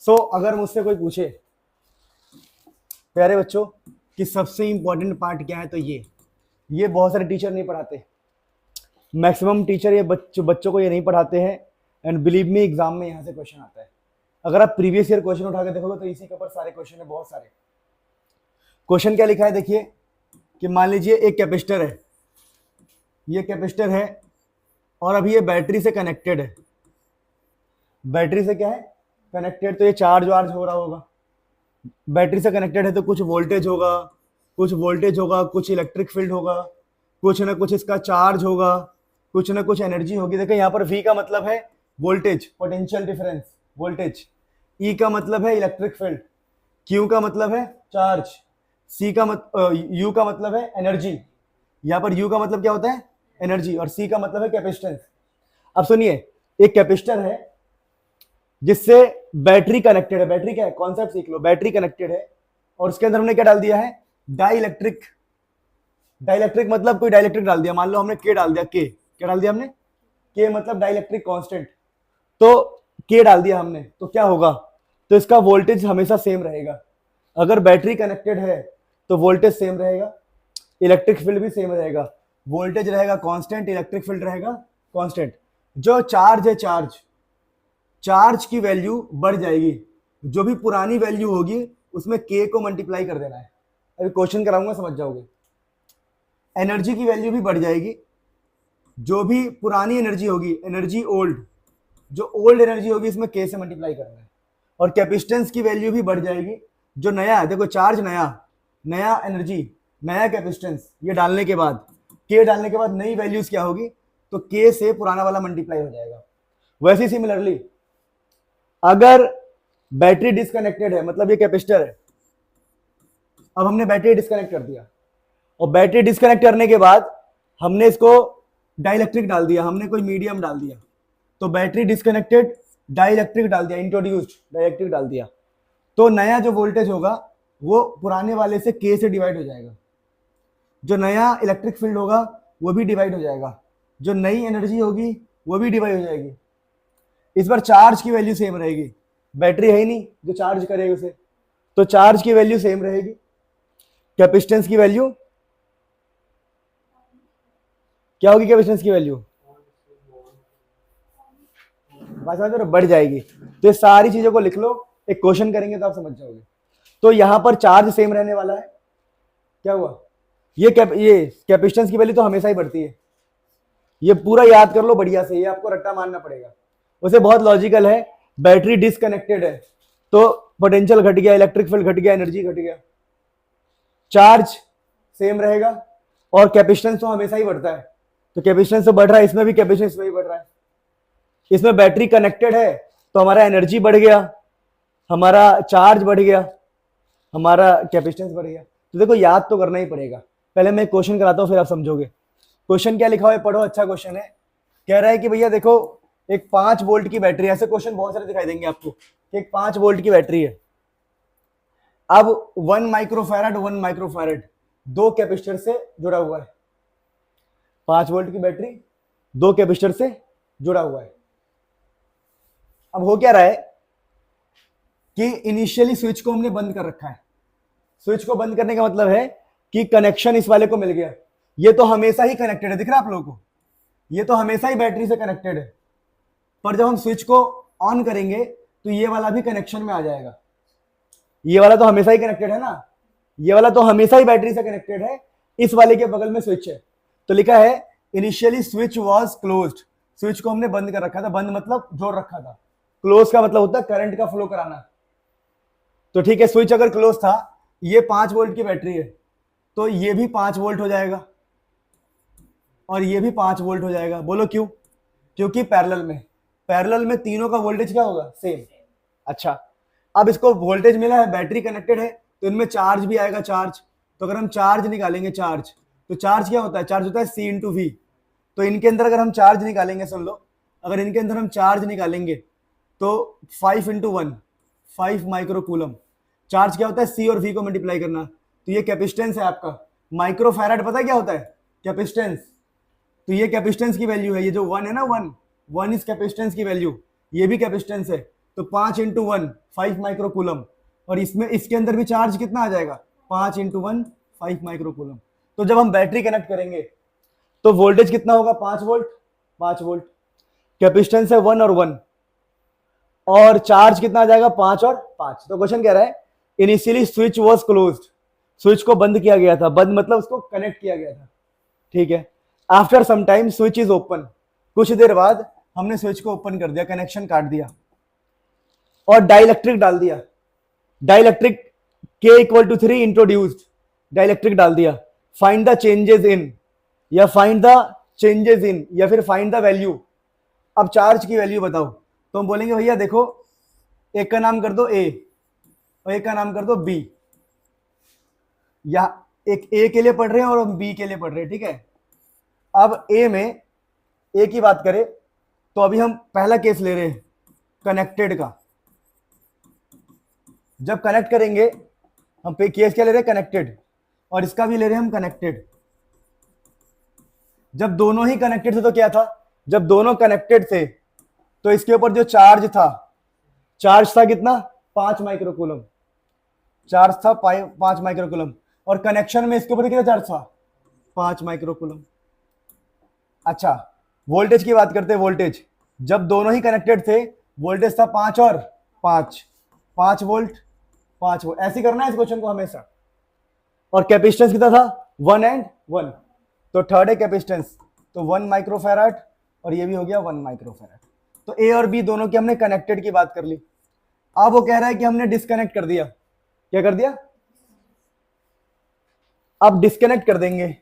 अगर मुझसे कोई पूछे प्यारे बच्चों कि सबसे इंपॉर्टेंट पार्ट क्या है, तो ये बहुत सारे टीचर नहीं पढ़ाते। मैक्सिमम टीचर ये बच्चों को ये नहीं पढ़ाते हैं। एंड बिलीव मी, एग्जाम में यहाँ से क्वेश्चन आता है। अगर आप प्रीवियस ईयर क्वेश्चन उठा के देखोगे तो इसी के ऊपर सारे क्वेश्चन है, बहुत सारे। क्वेश्चन क्या लिखा है देखिए कि मान लीजिए एक कैपेसिटर है, ये कैपेसिटर है और अभी ये बैटरी से कनेक्टेड है। बैटरी से क्या है कनेक्टेड, तो ये चार्ज वार्ज हो रहा होगा। बैटरी से कनेक्टेड है तो कुछ वोल्टेज होगा, कुछ इलेक्ट्रिक फील्ड होगा, कुछ ना कुछ इसका चार्ज होगा, कुछ ना कुछ एनर्जी होगी। देखिए यहाँ पर V का मतलब है voltage, potential difference voltage. E का मतलब है इलेक्ट्रिक फील्ड, Q का मतलब है चार्ज, U का मतलब है एनर्जी। यहाँ पर U का मतलब क्या होता है एनर्जी, और C का मतलब है कैपेसिटेंस। अब सुनिए, एक कैपेसिटर है जिससे बैटरी कनेक्टेड है। बैटरी क्या है, कॉन्सेप्ट सीख लो। बैटरी कनेक्टेड है और उसके अंदर हमने क्या डाल दिया है, डाइलेक्ट्रिक। डाइलेक्ट्रिक मतलब कोई डाइलेक्ट्रिक डाल दिया, मान लो हमने के डाल दिया, के क्या डाल दिया हमने, के मतलब डाइलेक्ट्रिक कांस्टेंट। तो के डाल दिया हमने, तो क्या होगा, तो इसका वोल्टेज हमेशा सेम रहेगा। अगर बैटरी कनेक्टेड है तो वोल्टेज सेम रहेगा, इलेक्ट्रिक फील्ड भी सेम रहेगा। वोल्टेज रहेगा कांस्टेंट, इलेक्ट्रिक फील्ड रहेगा कांस्टेंट। जो चार्ज है, चार्ज की वैल्यू बढ़ जाएगी। जो भी पुरानी वैल्यू होगी उसमें के को मल्टीप्लाई कर देना है। अभी क्वेश्चन कराऊंगा, समझ जाओगे। एनर्जी की वैल्यू भी बढ़ जाएगी। जो भी पुरानी एनर्जी होगी, एनर्जी ओल्ड, जो ओल्ड एनर्जी होगी इसमें के से मल्टीप्लाई करना है। और कैपेसिटेंस की वैल्यू भी बढ़ जाएगी। जो नया है, देखो चार्ज नया एनर्जी, नया कैपेसिटेंस, ये डालने के बाद, के डालने के बाद नई वैल्यूज क्या होगी, तो के से पुराना वाला मल्टीप्लाई हो जाएगा। वैसे सिमिलरली अगर बैटरी डिस्कनेक्टेड है, मतलब ये कैपेसिटर है, अब हमने बैटरी डिस्कनेक्ट कर दिया और बैटरी डिस्कनेक्ट करने के बाद हमने इसको डाइलेक्ट्रिक डाल दिया, हमने कोई मीडियम डाल दिया, तो बैटरी डिस्कनेक्टेड, डाइलेक्ट्रिक डाल दिया, इंट्रोड्यूस्ड डाइलेक्ट्रिक डाल दिया, तो नया जो वोल्टेज होगा वो पुराने वाले से के से डिवाइड हो जाएगा। जो नया इलेक्ट्रिक फील्ड होगा वो भी डिवाइड हो जाएगा, जो नई एनर्जी होगी वो भी डिवाइड हो जाएगी। इस बार चार्ज की वैल्यू सेम रहेगी, बैटरी है ही नहीं जो चार्ज करेगी उसे, तो चार्ज की वैल्यू सेम रहेगी। कैपेसिटेंस की वैल्यू क्या होगी, कैपेसिटेंस की वैल्यू बढ़ जाएगी। तो ये सारी चीजों को लिख लो, एक क्वेश्चन करेंगे तो आप समझ जाओगे। तो यहां पर चार्ज सेम रहने वाला है। क्या हुआ, ये कैपेसिटेंस की वैल्यू तो हमेशा ही बढ़ती है। ये पूरा याद कर लो बढ़िया से, ये आपको रट्टा मारना पड़ेगा। उसे बहुत लॉजिकल है। बैटरी डिस्कनेक्टेड है तो पोटेंशियल घट गया, इलेक्ट्रिक फील्ड घट गया, एनर्जी घट गया। चार्ज सेम रहेगा और कैपेसिटेंस तो हमेशा ही बढ़ता है, तो कैपेसिटेंस तो बढ़ रहा है, इसमें भी कैपेसिटेंस में ही बढ़ रहा है। इसमें बैटरी कनेक्टेड है तो हमारा एनर्जी बढ़ गया, हमारा चार्ज बढ़ गया, हमारा कैपेसिटेंस बढ़ गया। तो देखो याद तो करना ही पड़ेगा। पहले मैं क्वेश्चन कराता हूं फिर आप समझोगे। क्वेश्चन क्या लिखा हुआ है, पढ़ो, अच्छा क्वेश्चन है। कह रहा है कि भैया देखो एक 5 वोल्ट की बैटरी, ऐसे क्वेश्चन बहुत सारे दिखाई देंगे आपको कि एक 5 वोल्ट की बैटरी है। अब 1 माइक्रोफैरड दो कैपेसिटर से जुड़ा हुआ है। 5 वोल्ट की बैटरी 2 कैपेसिटर से जुड़ा हुआ है। अब हो क्या रहा है कि इनिशियली स्विच को हमने बंद कर रखा है। स्विच को बंद करने का मतलब है कि कनेक्शन इस वाले को मिल गया। ये तो हमेशा ही कनेक्टेड है, दिख रहा है आप लोगों को, ये तो हमेशा ही बैटरी से कनेक्टेड है। पर जब हम स्विच को ऑन करेंगे तो ये वाला भी कनेक्शन में आ जाएगा। ये वाला तो हमेशा ही कनेक्टेड है ना, ये वाला तो हमेशा ही बैटरी से कनेक्टेड है। इस वाले के बगल में स्विच है, तो लिखा है initially switch was closed. Switch को हमने बंद कर रखा था, बंद मतलब जोड़ रखा था, क्लोज का मतलब होता है करंट का फ्लो कराना। तो ठीक है, स्विच अगर क्लोज था, ये 5 वोल्ट की बैटरी है तो ये भी 5 वोल्ट हो जाएगा और ये भी 5 वोल्ट हो जाएगा। बोलो क्यों, क्योंकि पैरेलल में तीनों का वोल्टेज क्या होगा, सेम। अच्छा, अब इसको वोल्टेज मिला है, बैटरी कनेक्टेड है तो इनमें चार्ज भी आएगा, चार्ज। तो अगर हम चार्ज निकालेंगे, चार्ज, तो चार्ज क्या होता है, चार्ज होता है C इंटू V। तो इनके अंदर अगर हम चार्ज निकालेंगे, सुन लो, अगर इनके अंदर हम चार्ज निकालेंगे तो 5 इंटू 1 5 माइक्रोकूलम। चार्ज क्या होता है, C और V को मल्टीप्लाई करना। तो ये कैपेसिटेंस है आपका। माइक्रोफैराड पता है क्या होता है, कैपेसिटेंस। तो ये कैपेसिटेंस की वैल्यू है, ये जो 1 है ना, 1 इस कैपेसिटेंस की वैल्यू, ये भी कैपेसिटेंस है। तो 5 इंटू 1 5 माइक्रोकूलम, और इसमें इसके अंदर भी चार्ज कितना आ जाएगा 5 इंटू 1 5 माइक्रोकूलम। तो जब हम बैटरी कनेक्ट करेंगे तो वोल्टेज कितना होगा 5 वोल्ट, 5 वोल्ट, कैपेसिटेंस है 1 और 1, और चार्ज कितना आ जाएगा 5 और 5। तो क्वेश्चन कह रहा है initially switch was closed, switch को बंद किया गया था, बंद मतलब उसको कनेक्ट किया गया था, ठीक है। After some time switch is open, कुछ देर बाद हमने स्विच को ओपन कर दिया, कनेक्शन काट दिया और डाइलेक्ट्रिक डाल दिया, dielectric K equal to 3 introduced, dielectric डाल दिया। फाइंड द चेंजेस इन, या फाइंड द चेंजेस इन, या फिर फाइंड द वैल्यू। अब चार्ज की वैल्यू बताओ, तो हम बोलेंगे भैया देखो एक का नाम कर दो A और एक का नाम कर दो B, या एक A के लिए पढ़ रहे हैं और हम B के लिए पढ़ रहे हैं, ठीक है। अब A में A की बात करें तो अभी हम पहला केस ले रहे हैं कनेक्टेड का। जब कनेक्ट करेंगे हम पे केस क्या ले रहे हैं कनेक्टेड, और इसका भी ले रहे हैं हम कनेक्टेड। जब दोनों ही कनेक्टेड थे तो क्या था, जब दोनों कनेक्टेड थे तो इसके ऊपर जो चार्ज था, चार्ज था कितना 5 माइक्रोकूलम, चार्ज था 5 माइक्रोकूलम, और कनेक्शन में इसके ऊपर कितना चार्ज था 5 माइक्रोकूलम। अच्छा वोल्टेज की बात करते हैं, वोल्टेज जब दोनों ही कनेक्टेड थे वोल्टेज था 5 और 5, 5 वोल्ट 5 वोल्ट, ऐसे करना है इस क्वेश्चन को हमेशा। और कैपेसिटेंस कितना था 1 एंड 1, तो थर्ड है कैपेसिटेंस, तो 1 माइक्रोफैराड, और ये भी हो गया 1 माइक्रोफैराड। तो ए और बी दोनों की हमने कनेक्टेड की बात कर ली। अब वो कह रहा है कि हमने डिस्कनेक्ट कर दिया, क्या कर दिया, अब डिस्कनेक्ट कर देंगे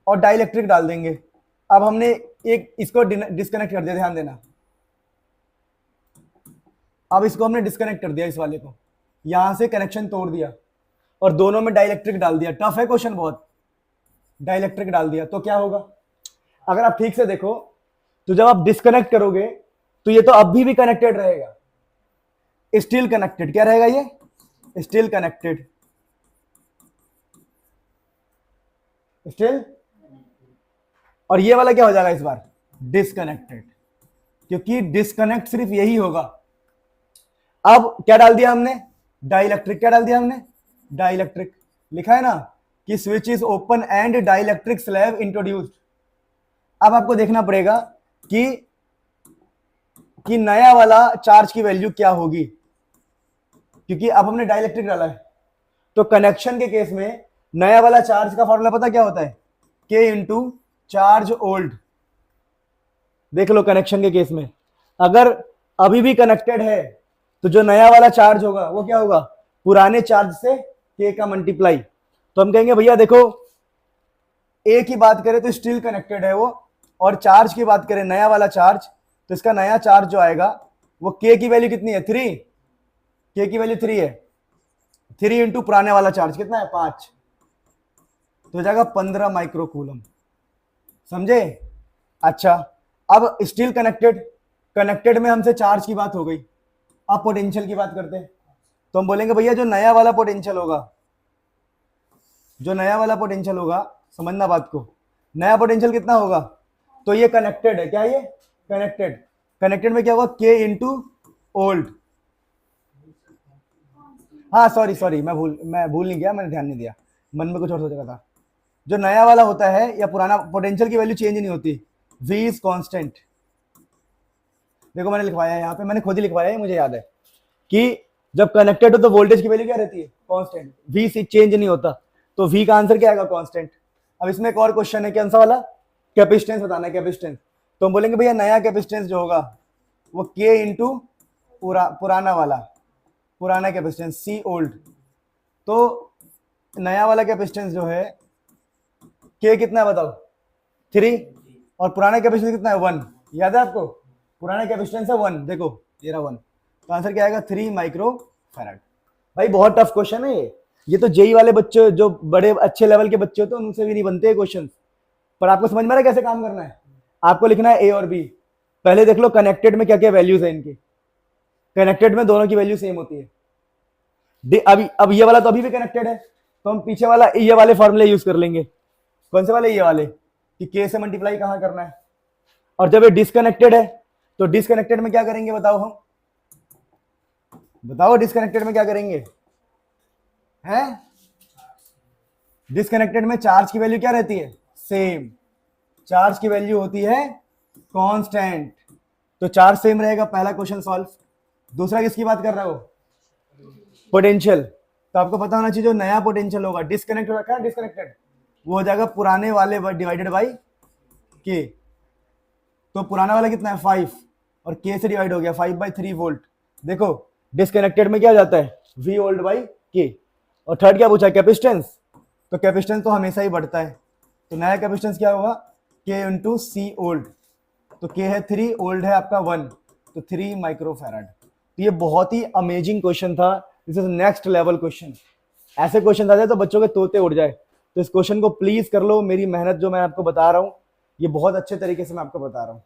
और डाइलेक्ट्रिक डाल देंगे। अब हमने एक इसको डिस्कनेक्ट कर दिया, ध्यान देना, अब इसको हमने डिस्कनेक्ट कर दिया, इस वाले को यहां से कनेक्शन तोड़ दिया और दोनों में डाइलेक्ट्रिक डाल दिया। टफ है क्वेश्चन बहुत, डाइलेक्ट्रिक डाल दिया तो क्या होगा, अगर आप ठीक से देखो तो जब आप डिस्कनेक्ट करोगे तो ये तो अभी भी कनेक्टेड रहेगा, स्टिल कनेक्टेड, क्या रहेगा ये स्टिल कनेक्टेड, स्टिल, और ये वाला क्या हो जाएगा इस बार डिस्कनेक्टेड, क्योंकि डिस्कनेक्ट सिर्फ यही होगा। अब क्या डाल दिया हमने डाइलेक्ट्रिक, क्या डाल दिया हमने डाइलेक्ट्रिक, लिखा है ना कि switch is open and dielectric slab introduced. अब आपको देखना पड़ेगा कि नया वाला चार्ज की वैल्यू क्या होगी, क्योंकि अब हमने डाइलेक्ट्रिक डाला है। तो कनेक्शन के केस में नया वाला चार्ज का फॉर्मूला पता क्या होता है K इंटू चार्ज ओल्ड। देख लो कनेक्शन के केस में अगर अभी भी कनेक्टेड है तो जो नया वाला चार्ज होगा वो क्या होगा पुराने चार्ज से K का मल्टीप्लाई। तो हम कहेंगे भैया देखो A की बात करें तो स्टिल कनेक्टेड है वो, और चार्ज की बात करें नया वाला चार्ज, तो इसका नया चार्ज जो आएगा वो K की वैल्यू कितनी है 3, K की वैल्यू 3 है, 3 इंटू पुराने वाला चार्ज कितना है 5, तो हो जाएगा 15 माइक्रोकूलम, समझे। अच्छा अब स्टिल कनेक्टेड, कनेक्टेड में हमसे चार्ज की बात हो गई, अब पोटेंशियल की बात करते हैं। तो हम बोलेंगे भैया जो नया वाला पोटेंशियल होगा, जो नया वाला पोटेंशियल होगा, समझना बात को, नया पोटेंशियल कितना होगा, तो ये कनेक्टेड है, क्या ये कनेक्टेड, कनेक्टेड में क्या होगा K इंटू ओल्ड। हाँ सॉरी मैं भूल नहीं गया, मैंने ध्यान नहीं दिया, मन में कुछ और सोचा था। जो नया वाला होता है या पुराना पोटेंशियल की वैल्यू चेंज नहीं होती, V इज कांस्टेंट। देखो मैंने लिखवाया है यहाँ पे, मैंने खुद ही लिखवाया है, मुझे याद है कि जब कनेक्टेड हो तो वोल्टेज की वैल्यू क्या रहती है कांस्टेंट, V से चेंज नहीं होता, तो V का आंसर क्या आएगा कांस्टेंट। अब इसमें एक और क्वेश्चन है, कौन सा वाला कैपेसिटेंस बताना है, कैपेसिटेंस। तो हम बोलेंगे भैया नया कैपेसिटेंस जो होगा वो K इंटू पुराना वाला, पुराना कैपेसिटेंस C ओल्ड। तो नया वाला कैपेसिटेंस जो है K कितना है बताओ 3, और पुराना कैपेसिटेंस कितना है 1, याद है आपको पुराना कैपेसिटेंस है 1, देखो ये रहा 1, तो आंसर क्या आएगा 3 माइक्रो फैराड। भाई बहुत टफ क्वेश्चन है ये तो जेई वाले बच्चे जो बड़े अच्छे लेवल के बच्चे होते हैं उनसे भी नहीं बनते हैं क्वेश्चन। पर आपको समझ में आ रहा है कैसे काम करना है, आपको लिखना है A और B। पहले देख लो कनेक्टेड में क्या क्या वैल्यूज है इनकी, कनेक्टेड में दोनों की वैल्यू सेम होती है। अब ये वाला तो अभी भी कनेक्टेड है, तो हम पीछे वाला ये वाले फॉर्मूले यूज कर लेंगे। कौन से वाले, ये वाले कि K से मल्टीप्लाई कहाँ करना है। और जब ये डिसकनेक्टेड है तो डिसकनेक्टेड में क्या करेंगे बताओ हम, बताओ डिस्कनेक्टेड में क्या करेंगे? हैं? डिस्कनेक्टेड में चार्ज की वैल्यू क्या रहती है? सेम। चार्ज की वैल्यू होती है कांस्टेंट, तो चार्ज सेम रहेगा। पहला क्वेश्चन सॉल्व। दूसरा किसकी बात कर रहे हो? पोटेंशियल। तो आपको पता होना चाहिए जो नया पोटेंशियल होगा डिस्कनेक्ट हो रखा है, डिस्कनेक्टेड, वो हो जाएगा पुराने वाले डिवाइडेड बाई के। तो पुराना वाला कितना है? 5, और के से डिवाइड हो गया 5/3 वोल्ट। देखो डिस्कनेक्टेड में क्या आ जाता है? V वोल्ट बाई के। और थर्ड क्या पूछा? कैपेसिटेंस। तो कैपेसिटेंस तो हमेशा ही बढ़ता है, तो नया कैपेसिटेंस क्या होगा? K इंटू सी ओल्ड। तो K है 3, ओल्ड है आपका 1, तो 3 माइक्रोफैराड। तो ये बहुत ही अमेजिंग क्वेश्चन था। This is next level question. ऐसे क्वेश्चन आ जाए तो बच्चों के तोते उड़ जाए। तो इस क्वेश्चन को प्लीज कर लो। मेरी मेहनत जो मैं आपको बता रहा हूँ, ये बहुत अच्छे तरीके से मैं आपको बता रहा हूँ।